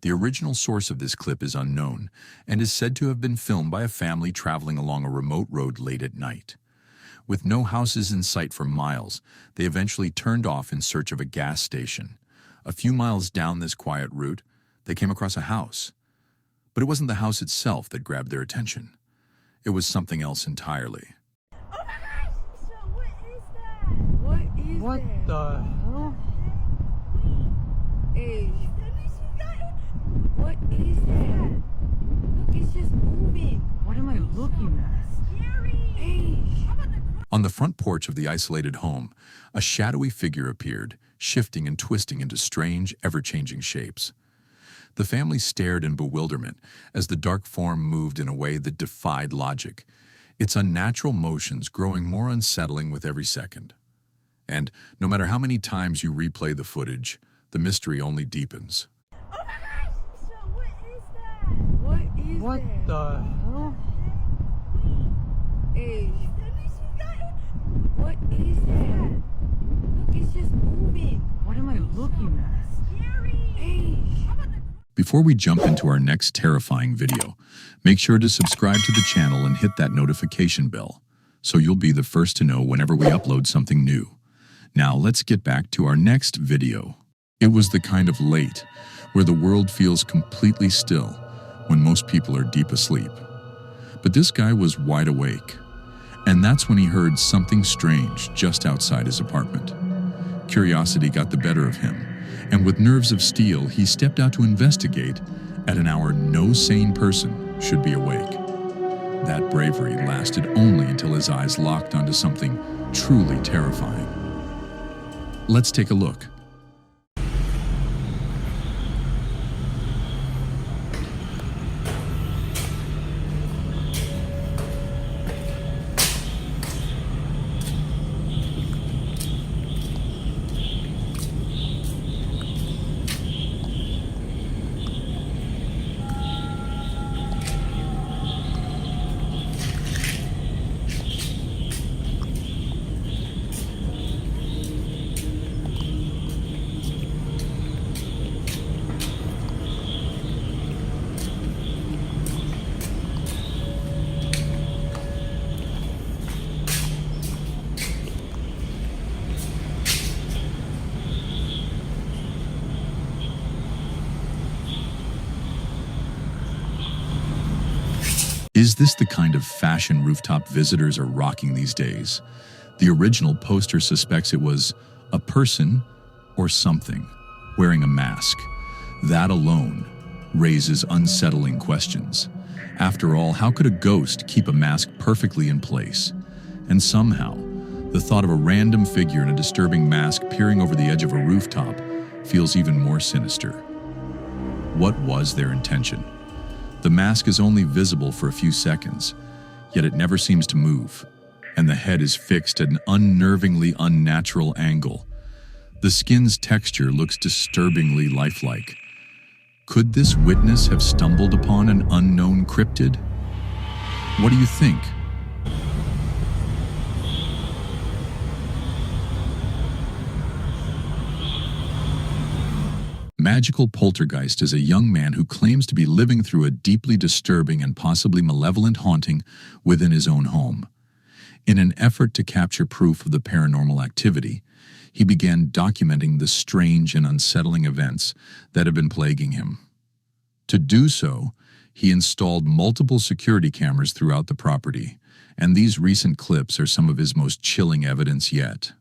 The original source of this clip is unknown and is said to have been filmed by a family traveling along a remote road late at night. With no houses in sight for miles, they eventually turned off in search of a gas station. A few miles down this quiet route, they came across a house. But it wasn't the house itself that grabbed their attention. It was something else entirely. Oh my gosh! So what is that? What the hell? Hey, what is that? Look, it's just moving. What am I looking at? Scary. Hey. On the front porch of the isolated home, a shadowy figure appeared, shifting and twisting into strange, ever-changing shapes. The family stared in bewilderment as the dark form moved in a way that defied logic, its unnatural motions growing more unsettling with every second. And no matter how many times you replay the footage, the mystery only deepens. Oh my gosh! So what is that? What the hell? Hey. What is that? Look, it's just moving. What am I looking at? Scary. Hey. Before we jump into our next terrifying video, make sure to subscribe to the channel and hit that notification bell, so you'll be the first to know whenever we upload something new. Now let's get back to our next video. It was the kind of late, where the world feels completely still when most people are deep asleep. But this guy was wide awake, and that's when he heard something strange just outside his apartment. Curiosity got the better of him, and with nerves of steel, he stepped out to investigate at an hour no sane person should be awake. That bravery lasted only until his eyes locked onto something truly terrifying. Let's take a look. Is this the kind of fashion rooftop visitors are rocking these days? The original poster suspects it was a person or something wearing a mask. That alone raises unsettling questions. After all, how could a ghost keep a mask perfectly in place? And somehow, the thought of a random figure in a disturbing mask peering over the edge of a rooftop feels even more sinister. What was their intention? The mask is only visible for a few seconds, yet it never seems to move, and the head is fixed at an unnervingly unnatural angle. The skin's texture looks disturbingly lifelike. Could this witness have stumbled upon an unknown cryptid? What do you think? Magical poltergeist is a young man who claims to be living through a deeply disturbing and possibly malevolent haunting within his own home. In an effort to capture proof of the paranormal activity, he began documenting the strange and unsettling events that have been plaguing him. To do so, he installed multiple security cameras throughout the property, and these recent clips are some of his most chilling evidence yet.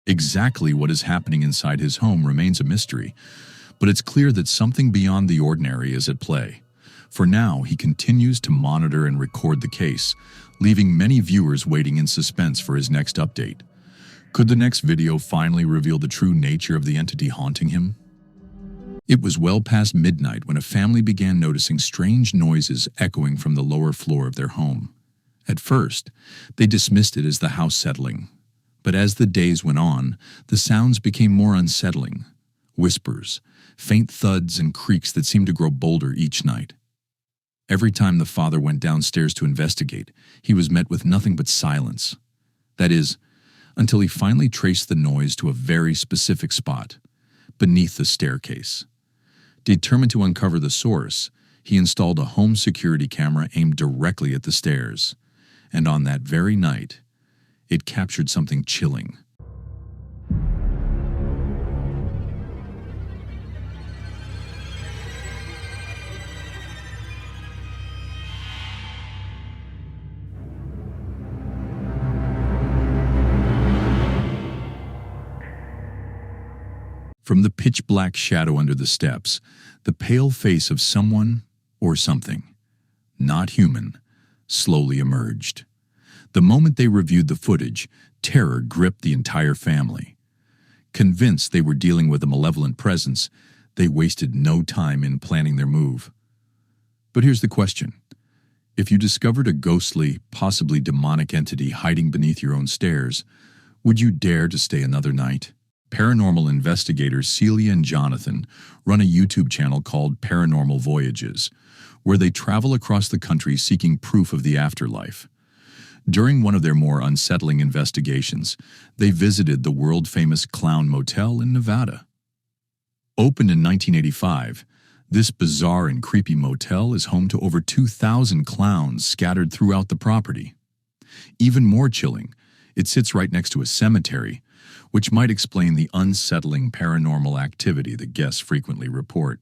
Exactly what is happening inside his home remains a mystery, but it's clear that something beyond the ordinary is at play. For now, he continues to monitor and record the case, leaving many viewers waiting in suspense for his next update. Could the next video finally reveal the true nature of the entity haunting him? It was well past midnight when a family began noticing strange noises echoing from the lower floor of their home. At first, they dismissed it as the house settling. But as the days went on, the sounds became more unsettling. Whispers, faint thuds, and creaks that seemed to grow bolder each night. Every time the father went downstairs to investigate, he was met with nothing but silence. That is, until he finally traced the noise to a very specific spot, beneath the staircase. Determined to uncover the source, he installed a home security camera aimed directly at the stairs. And on that very night, it captured something chilling. From the pitch-black shadow under the steps, the pale face of someone or something, not human, slowly emerged. The moment they reviewed the footage, terror gripped the entire family. Convinced they were dealing with a malevolent presence, they wasted no time in planning their move. But here's the question. If you discovered a ghostly, possibly demonic entity hiding beneath your own stairs, would you dare to stay another night? Paranormal investigators Celia and Jonathan run a YouTube channel called Paranormal Voyages, where they travel across the country seeking proof of the afterlife. During one of their more unsettling investigations, they visited the world-famous Clown Motel in Nevada. Opened in 1985, this bizarre and creepy motel is home to over 2,000 clowns scattered throughout the property. Even more chilling, it sits right next to a cemetery, which might explain the unsettling paranormal activity that guests frequently report.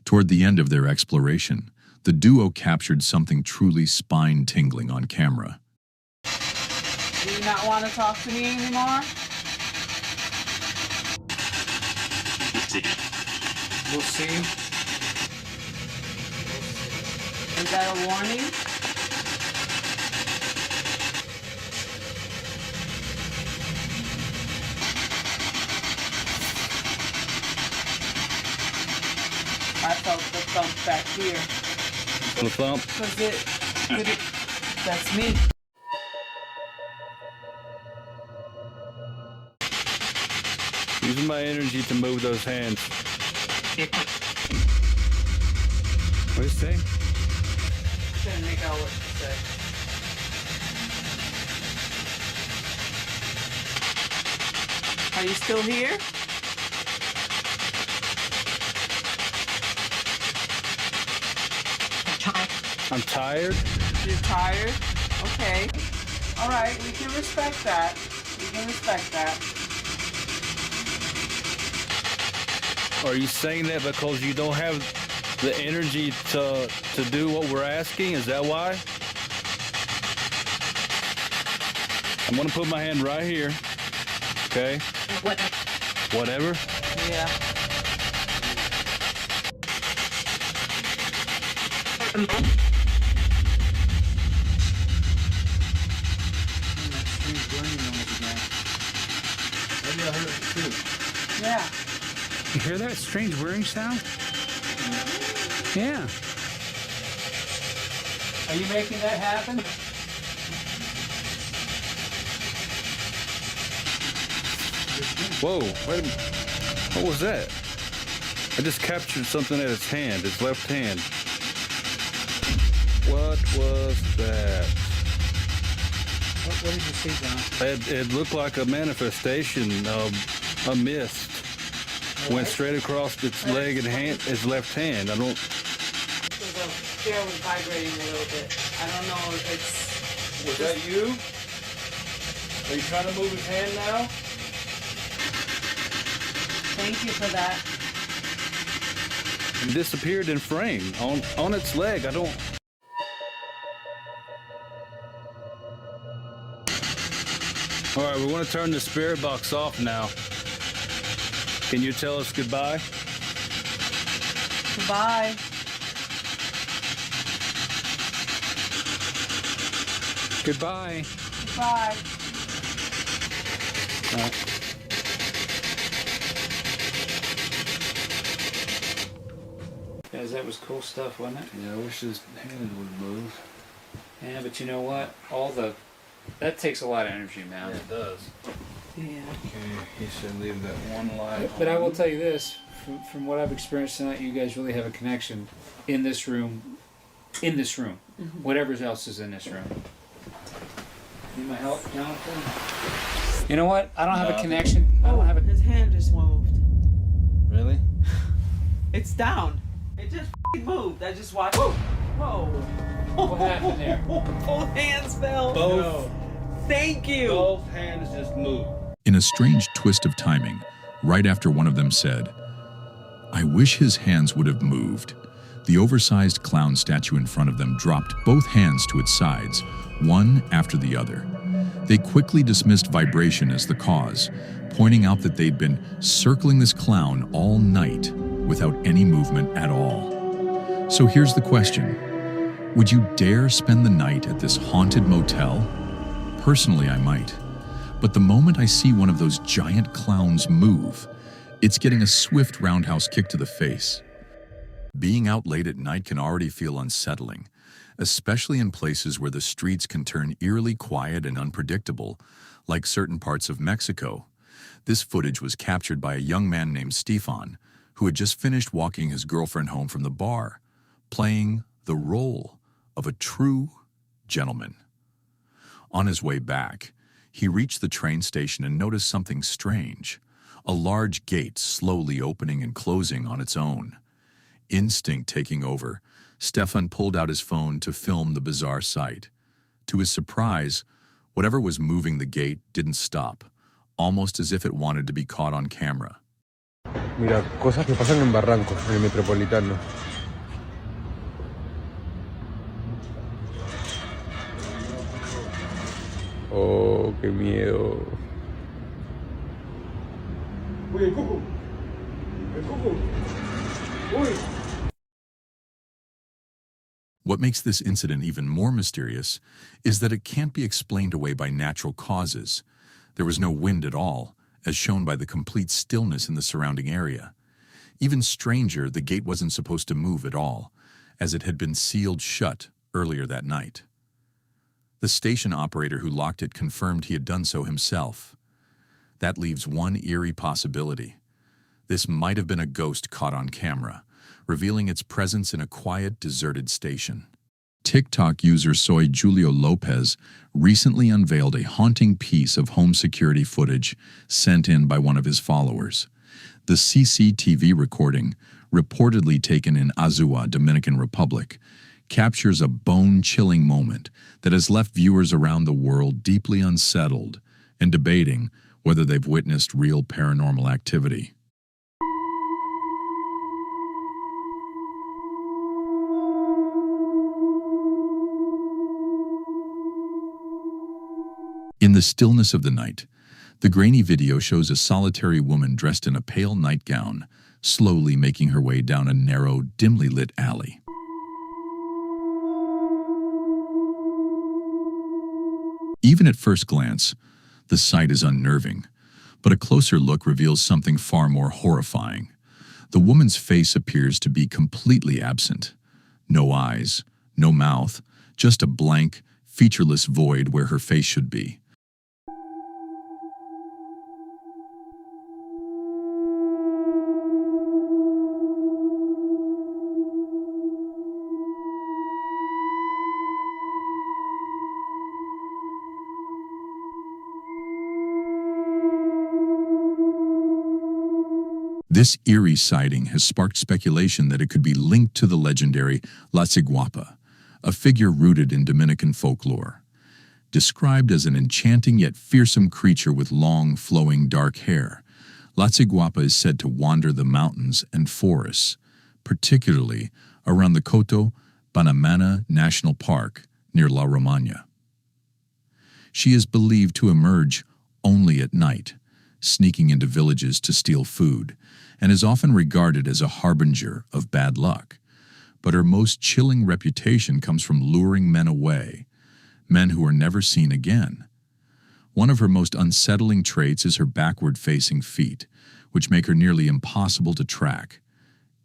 Toward the end of their exploration, the duo captured something truly spine-tingling on camera. Do you not want to talk to me anymore? We'll see. Is that a warning? I felt the thump back here. The thump? That's me. Using my energy to move those hands. What do you say? Couldn't make out what you said. Are you still here? I'm tired. You're tired? Okay. All right, we can respect that. We can respect that. Are you saying that because you don't have the energy to do what we're asking? Is that why? I'm gonna put my hand right here. Okay? Whatever? Yeah. Maybe I heard it too. Yeah. You hear that strange whirring sound? Yeah. Are you making that happen? Whoa, wait a minute. What was that? I just captured something at its hand, its left hand. What was that? What did you see, John? It looked like a manifestation of a mist. Went straight across its leg and hand, its left hand. I don't. So the chair was vibrating a little bit. I don't know if it's... Was that you? Are you trying to move his hand now? Thank you for that. It disappeared in frame on its leg. I don't. All right, we want to turn the spirit box off now. Can you tell us goodbye? Goodbye. Goodbye. Goodbye. Guys, that was cool stuff, wasn't it? Yeah, I wish his hand would move. Yeah, but you know what? That takes a lot of energy, man. Yeah, it does. Yeah. Okay, he said leave that one light But I on. will tell you this, from what I've experienced tonight, you guys really have a connection in this room. Whatever else is in this room. Need my help, Jonathan? You know what? I don't have a connection. I don't have a... His hand just moved. Really? It's down. It just moved. I just watched. Whoa. What happened there? Both hands fell. Both. Thank you. Both hands just moved. In a strange twist of timing, right after one of them said, "I wish his hands would have moved," the oversized clown statue in front of them dropped both hands to its sides, one after the other. They quickly dismissed vibration as the cause, pointing out that they'd been circling this clown all night without any movement at all. So here's the question. Would you dare spend the night at this haunted motel? Personally, I might. But the moment I see one of those giant clowns move, it's getting a swift roundhouse kick to the face. Being out late at night can already feel unsettling, especially in places where the streets can turn eerily quiet and unpredictable, like certain parts of Mexico. This footage was captured by a young man named Stefan, who had just finished walking his girlfriend home from the bar, playing the role of a true gentleman. On his way back, he reached the train station and noticed something strange, a large gate slowly opening and closing on its own. Instinct taking over, Stefan pulled out his phone to film the bizarre sight. To his surprise, whatever was moving the gate didn't stop, almost as if it wanted to be caught on camera. Mira, cosas que pasan en Barranco, en el Metropolitano. Oh, qué miedo. Uy, el cuco. El cuco. Uy. What makes this incident even more mysterious is that it can't be explained away by natural causes. There was no wind at all, as shown by the complete stillness in the surrounding area. Even stranger, the gate wasn't supposed to move at all, as it had been sealed shut earlier that night. The station operator who locked it confirmed he had done so himself. That leaves one eerie possibility. This might have been a ghost caught on camera, revealing its presence in a quiet, deserted station. TikTok user Soy Julio Lopez recently unveiled a haunting piece of home security footage sent in by one of his followers. The CCTV recording, reportedly taken in Azua, Dominican Republic, captures a bone-chilling moment that has left viewers around the world deeply unsettled and debating whether they've witnessed real paranormal activity. In the stillness of the night, the grainy video shows a solitary woman dressed in a pale nightgown, slowly making her way down a narrow, dimly lit alley. Even at first glance, the sight is unnerving, but a closer look reveals something far more horrifying. The woman's face appears to be completely absent. No eyes, no mouth, just a blank, featureless void where her face should be. This eerie sighting has sparked speculation that it could be linked to the legendary La Ciguapa, a figure rooted in Dominican folklore. Described as an enchanting yet fearsome creature with long, flowing dark hair, La Ciguapa is said to wander the mountains and forests, particularly around the Coto Banamana National Park near La Romana. She is believed to emerge only at night, sneaking into villages to steal food, and is often regarded as a harbinger of bad luck. But her most chilling reputation comes from luring men away, men who are never seen again. One of her most unsettling traits is her backward-facing feet, which make her nearly impossible to track.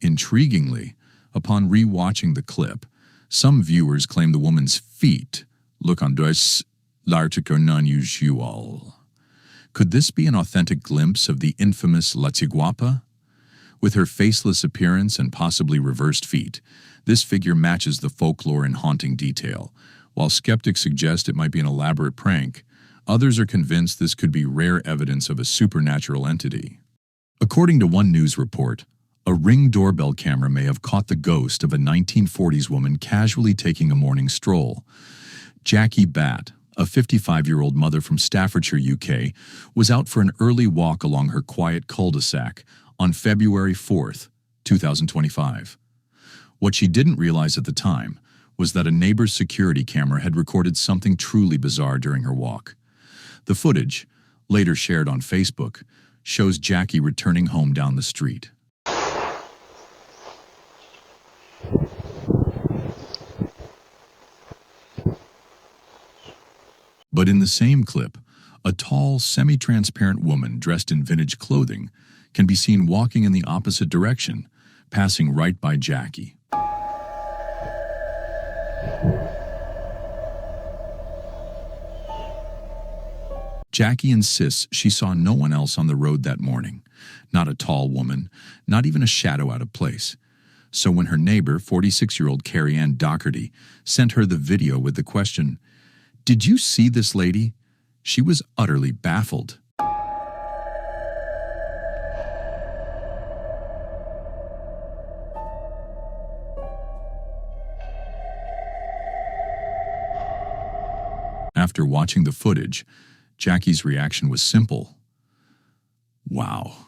Intriguingly, upon re-watching the clip, some viewers claim the woman's feet look anders larger and unusual. Could this be an authentic glimpse of the infamous La Tiguapa? With her faceless appearance and possibly reversed feet, this figure matches the folklore in haunting detail. While skeptics suggest it might be an elaborate prank, others are convinced this could be rare evidence of a supernatural entity. According to one news report, a Ring doorbell camera may have caught the ghost of a 1940s woman casually taking a morning stroll. Jackie Batt, a 55-year-old mother from Staffordshire, UK, was out for an early walk along her quiet cul-de-sac on February 4th, 2025. What she didn't realize at the time was that a neighbor's security camera had recorded something truly bizarre during her walk. The footage, later shared on Facebook, shows Jackie returning home down the street. But in the same clip, a tall, semi-transparent woman dressed in vintage clothing can be seen walking in the opposite direction, passing right by Jackie. Jackie insists she saw no one else on the road that morning, not a tall woman, not even a shadow out of place. So when her neighbor, 46-year-old Carrie Ann Doherty, sent her the video with the question, "Did you see this lady?" she was utterly baffled. After watching the footage, Jackie's reaction was simple. Wow.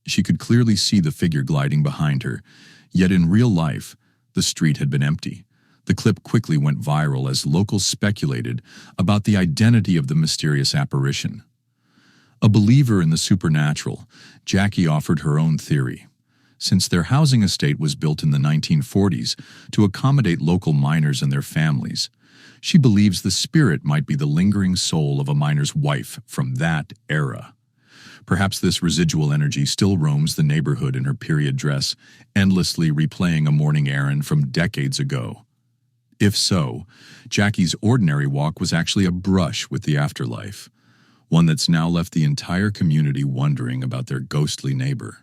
She could clearly see the figure gliding behind her, yet in real life, the street had been empty. The clip quickly went viral as locals speculated about the identity of the mysterious apparition. A believer in the supernatural, Jackie offered her own theory. Since their housing estate was built in the 1940s to accommodate local miners and their families, she believes the spirit might be the lingering soul of a miner's wife from that era. Perhaps this residual energy still roams the neighborhood in her period dress, endlessly replaying a morning errand from decades ago. If so, Jackie's ordinary walk was actually a brush with the afterlife, one that's now left the entire community wondering about their ghostly neighbor.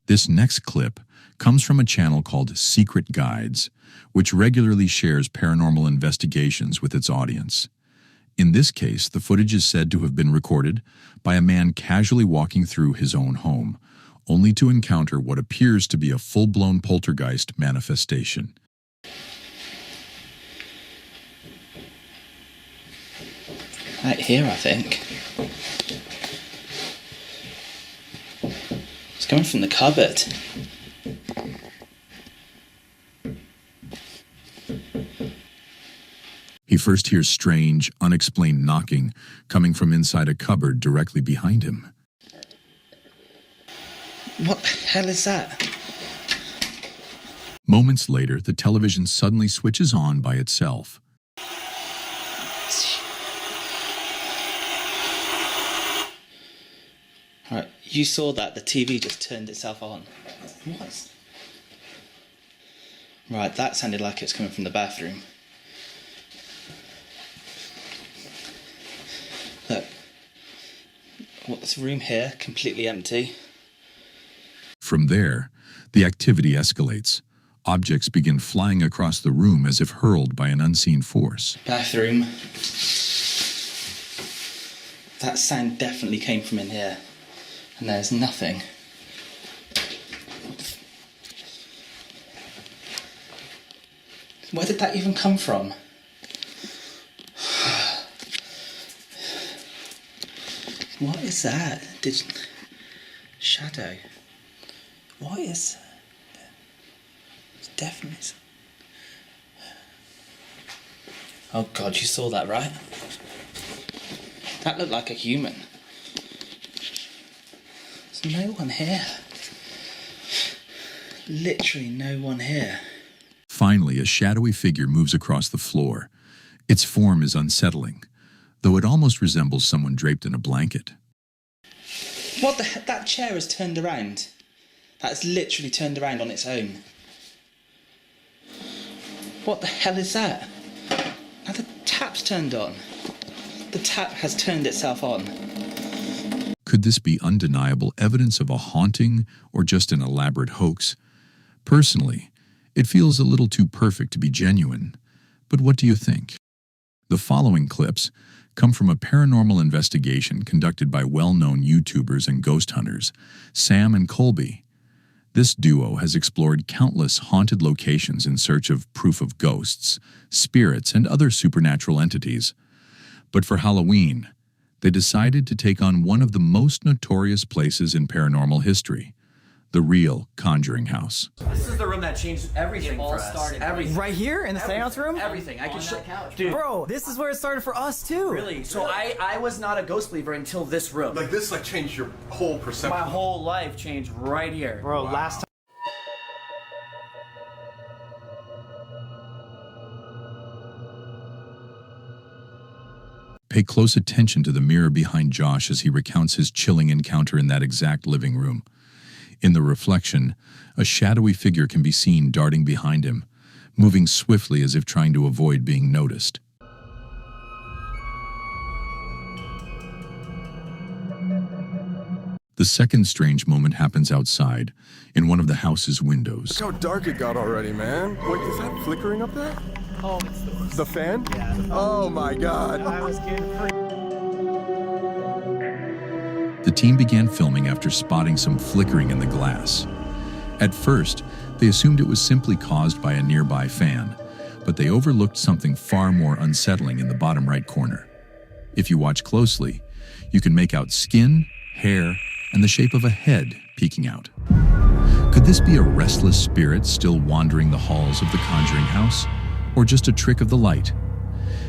This next clip comes from a channel called Secret Guides, which regularly shares paranormal investigations with its audience. In this case, the footage is said to have been recorded by a man casually walking through his own home, only to encounter what appears to be a full-blown poltergeist manifestation. Right here, I think. It's coming from the cupboard. He first hears strange, unexplained knocking coming from inside a cupboard directly behind him. What the hell is that? Moments later, the television suddenly switches on by itself. Right, you saw that, the TV just turned itself on. What? Right, that sounded like it's coming from the bathroom. Look, what's the room here? Completely empty. From there, the activity escalates. Objects begin flying across the room as if hurled by an unseen force. Bathroom. That sound definitely came from in here. And there's nothing. Where did that even come from? What is that? shadow. What is... It's definitely... Oh God, you saw that, right? That looked like a human. There's no one here. Literally no one here. Finally, a shadowy figure moves across the floor. Its form is unsettling, though it almost resembles someone draped in a blanket. What the heck? That chair has turned around. That's literally turned around on its own. What the hell is that? Now the tap's turned on. The tap has turned itself on. Could this be undeniable evidence of a haunting or just an elaborate hoax? Personally, it feels a little too perfect to be genuine. But what do you think? The following clips come from a paranormal investigation conducted by well-known YouTubers and ghost hunters, Sam and Colby. This duo has explored countless haunted locations in search of proof of ghosts, spirits, and other supernatural entities. But for Halloween, they decided to take on one of the most notorious places in paranormal history, the real Conjuring House. This is the room that changed everything for us. Everything. Right here in the seance room? Everything. I can show dude. Bro, this is where it started for us too. Really? So I was not a ghost believer until this room. Like this changed your whole perception. My whole life changed right here. Bro, last time. Pay close attention to the mirror behind Josh as he recounts his chilling encounter in that exact living room. In the reflection, a shadowy figure can be seen darting behind him, moving swiftly as if trying to avoid being noticed. The second strange moment happens outside, in one of the house's windows. Look how dark it got already, man. Wait, is that flickering up there? Oh, it's the worst. The fan? Yeah. Oh my God. I was getting free. The team began filming after spotting some flickering in the glass. At first, they assumed it was simply caused by a nearby fan, but they overlooked something far more unsettling in the bottom right corner. If you watch closely, you can make out skin, hair, and the shape of a head peeking out. Could this be a restless spirit still wandering the halls of the Conjuring House, or just a trick of the light?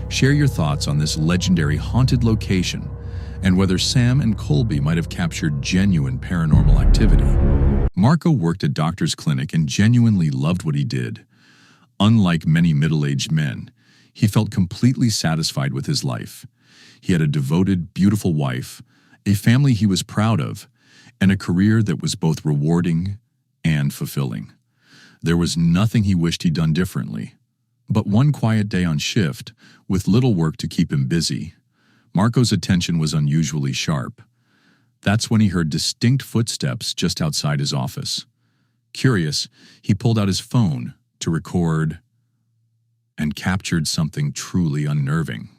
Share your thoughts on this legendary haunted location and whether Sam and Colby might have captured genuine paranormal activity. Marco worked at doctor's clinic and genuinely loved what he did. Unlike many middle-aged men, he felt completely satisfied with his life. He had a devoted, beautiful wife, a family he was proud of, and a career that was both rewarding and fulfilling. There was nothing he wished he'd done differently. But one quiet day on shift, with little work to keep him busy, Marco's attention was unusually sharp. That's when he heard distinct footsteps just outside his office. Curious, he pulled out his phone to record and captured something truly unnerving.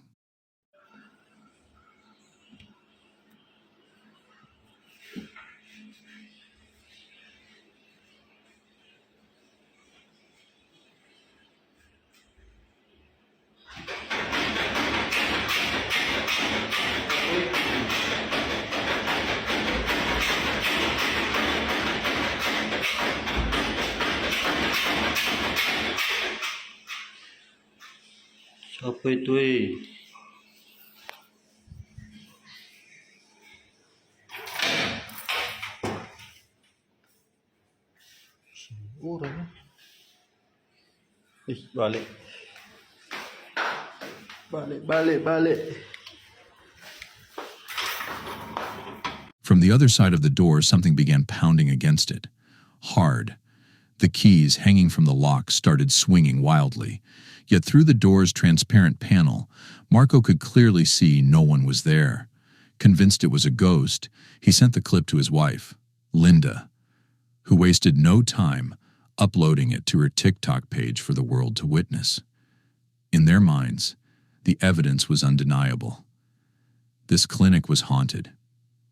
Siapa itu Orang balik. From the other side of the door, something began pounding against it. Hard. The keys hanging from the lock started swinging wildly. Yet through the door's transparent panel, Marco could clearly see no one was there. Convinced it was a ghost, he sent the clip to his wife, Linda, who wasted no time uploading it to her TikTok page for the world to witness. In their minds, the evidence was undeniable. This clinic was haunted,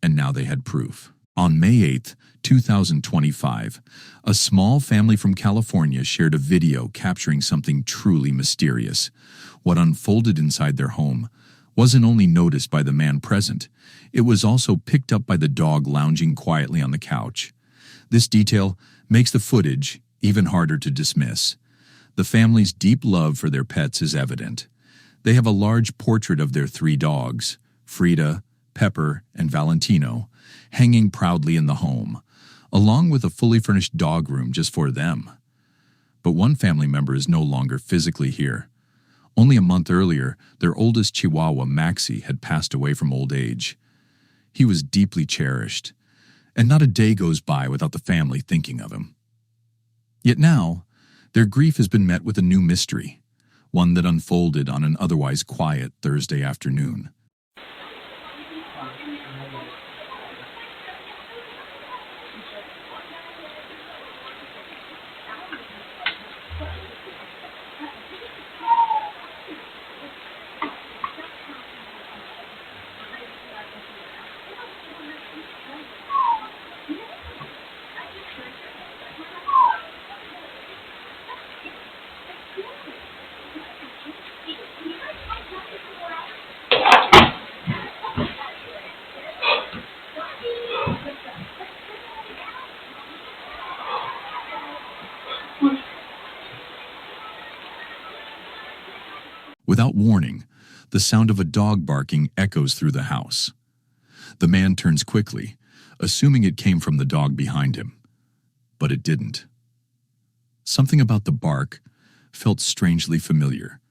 and now they had proof. On May 8, 2025, a small family from California shared a video capturing something truly mysterious. What unfolded inside their home wasn't only noticed by the man present, it was also picked up by the dog lounging quietly on the couch. This detail makes the footage even harder to dismiss. The family's deep love for their pets is evident. They have a large portrait of their 3 dogs, Frida, Pepper, and Valentino, hanging proudly in the home, along with a fully furnished dog room just for them. But one family member is no longer physically here. Only a month earlier, their oldest Chihuahua, Maxie, had passed away from old age. He was deeply cherished, and not a day goes by without the family thinking of him. Yet now, their grief has been met with a new mystery, one that unfolded on an otherwise quiet Thursday afternoon. Without warning, the sound of a dog barking echoes through the house. The man turns quickly, assuming it came from the dog behind him. But it didn't. Something about the bark felt strangely familiar.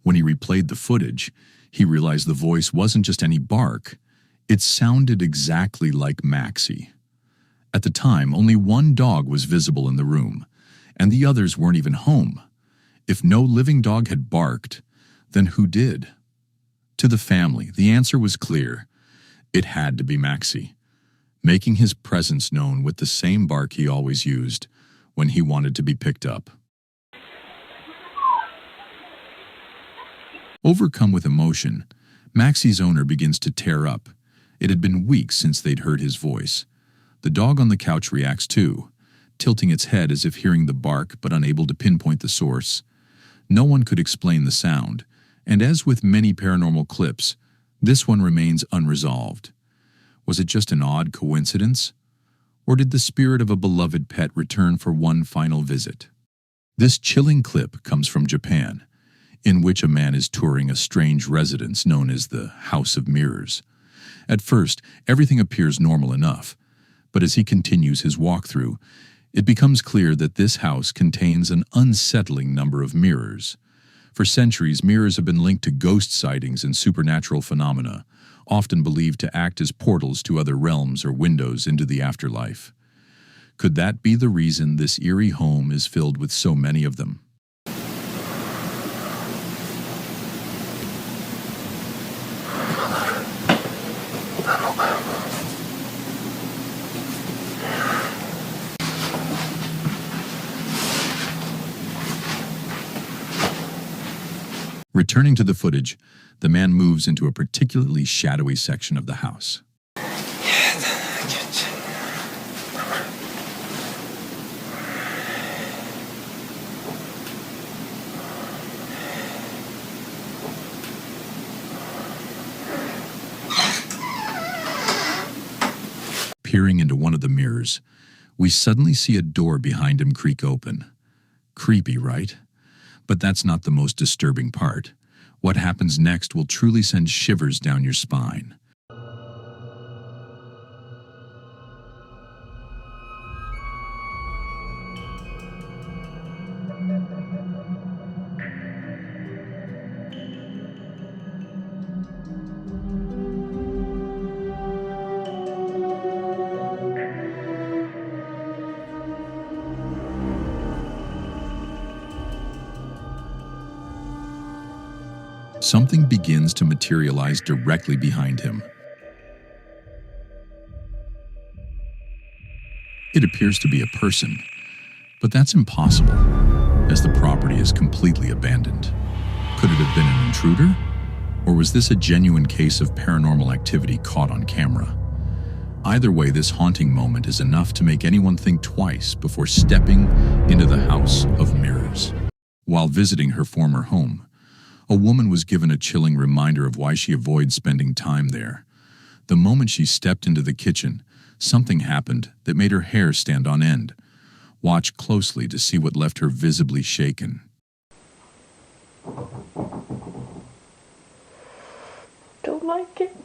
When he replayed the footage, he realized the voice wasn't just any bark. It sounded exactly like Maxie. At the time, only one dog was visible in the room, and the others weren't even home. If no living dog had barked, then who did? To the family, the answer was clear. It had to be Maxie, making his presence known with the same bark he always used when he wanted to be picked up. Overcome with emotion, Maxie's owner begins to tear up. It had been weeks since they'd heard his voice. The dog on the couch reacts too, tilting its head as if hearing the bark but unable to pinpoint the source. No one could explain the sound, and as with many paranormal clips, this one remains unresolved. Was it just an odd coincidence? Or did the spirit of a beloved pet return for one final visit? This chilling clip comes from Japan, in which a man is touring a strange residence known as the House of Mirrors. At first, everything appears normal enough, but as he continues his walkthrough, it becomes clear that this house contains an unsettling number of mirrors. For centuries, mirrors have been linked to ghost sightings and supernatural phenomena, often believed to act as portals to other realms or windows into the afterlife. Could that be the reason this eerie home is filled with so many of them? Returning to the footage, the man moves into a particularly shadowy section of the house. Peering into one of the mirrors, we suddenly see a door behind him creak open. Creepy, right? But that's not the most disturbing part. What happens next will truly send shivers down your spine. Something begins to materialize directly behind him. It appears to be a person, but that's impossible, as the property is completely abandoned. Could it have been an intruder? Or was this a genuine case of paranormal activity caught on camera? Either way, this haunting moment is enough to make anyone think twice before stepping into the House of Mirrors. While visiting her former home, A woman was given a chilling reminder of why she avoids spending time there. The moment she stepped into the kitchen, something happened that made her hair stand on end. Watch closely to see what left her visibly shaken. Don't like it.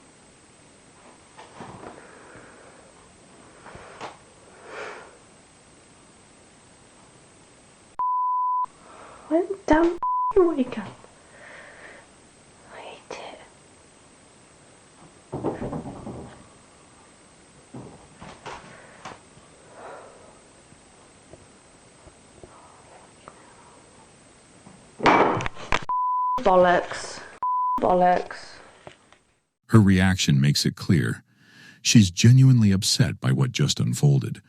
I'm damn wake up. I hate it. Bollocks. Bollocks. Her reaction makes it clear. She's genuinely upset by what just unfolded.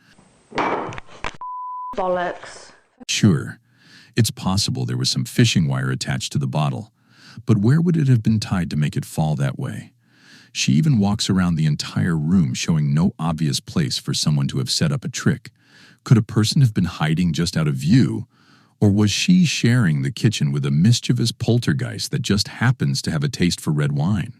Bollocks. Sure, it's possible there was some fishing wire attached to the bottle, but where would it have been tied to make it fall that way? She even walks around the entire room showing no obvious place for someone to have set up a trick. Could a person have been hiding just out of view? Or was she sharing the kitchen with a mischievous poltergeist that just happens to have a taste for red wine?